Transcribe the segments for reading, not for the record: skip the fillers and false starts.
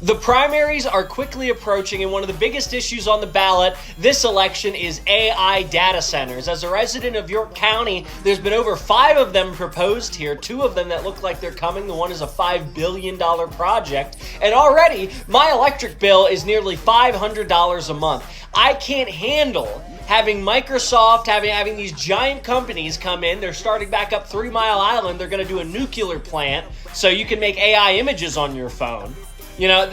The primaries are quickly approaching, and one of the biggest issues on the ballot this election is AI data centers. As a resident of York County, there's been over 5 of them proposed here, 2 of them that look like they're coming. The one is a $5 billion project, and already my electric bill is nearly $500 a month. I can't handle having Microsoft, having these giant companies come in. They're starting back up 3 Mile Island. They're going to do a nuclear plant so you can make AI images on your phone. You know,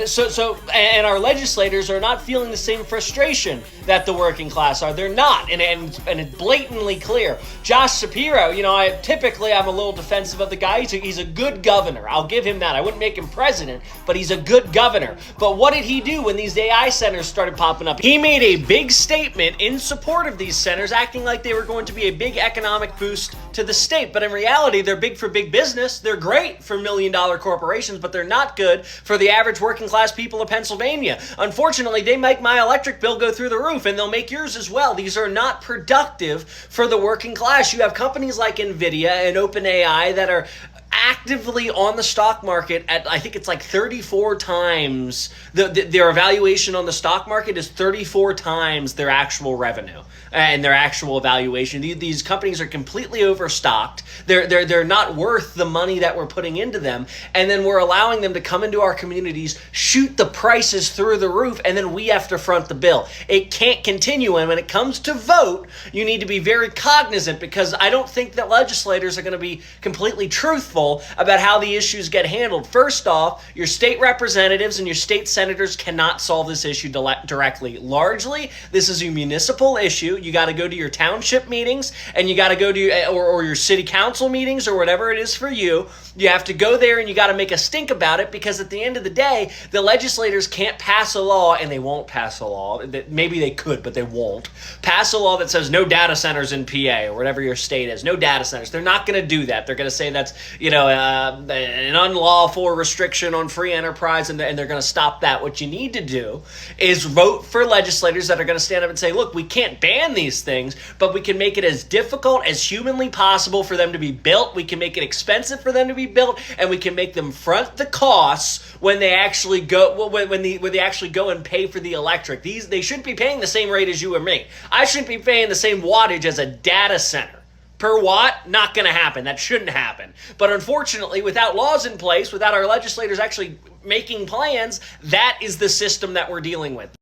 and our legislators are not feeling the same frustration that the working class are. They're not, and it's blatantly clear. Josh Shapiro, you know, I'm a little defensive of the guy. He's a good governor. I'll give him that. I wouldn't make him president, but he's a good governor. But what did he do when these AI centers started popping up? He made a big statement in support of these centers, acting like they were going to be a big economic boost to the state. But in reality, they're big for big business. They're great for million-dollar corporations, but they're not good for the average working class people of Pennsylvania. Unfortunately, they make my electric bill go through the roof, and they'll make yours as well. These are not productive for the working class. You have companies like NVIDIA and OpenAI that are actively on the stock market at, I think it's like 34 times, their evaluation on the stock market is 34 times their actual revenue and their actual valuation. These companies are completely overstocked. They're not worth the money that we're putting into them, and then we're allowing them to come into our communities, shoot the prices through the roof, and then we have to front the bill. It can't continue, and when it comes to vote, you need to be very cognizant, because I don't think that legislators are going to be completely truthful about how the issues get handled. First off, your state representatives and your state senators cannot solve this issue directly. Largely, this is a municipal issue. You got to go to your township meetings, and you got to go to or your city council meetings, or whatever it is for you. You have to go there, and you got to make a stink about it, because at the end of the day, the legislators can't pass a law, and they won't pass a law. Maybe they could, but they won't pass a law that says no data centers in PA or whatever your state is. No data centers. They're not going to do that. They're going to say that's, an unlawful restriction on free enterprise, and they're going to stop that. What you need to do is vote for legislators that are going to stand up and say, look, we can't ban these things, but we can make it as difficult as humanly possible for them to be built. We can make it expensive for them to be built, and we can make them front the costs when they actually go when they actually go and pay for the electric. They shouldn't be paying the same rate as you or me. I shouldn't be paying the same wattage as a data center. Per watt, not going to happen. That shouldn't happen. But unfortunately, without laws in place, without our legislators actually making plans, that is the system that we're dealing with.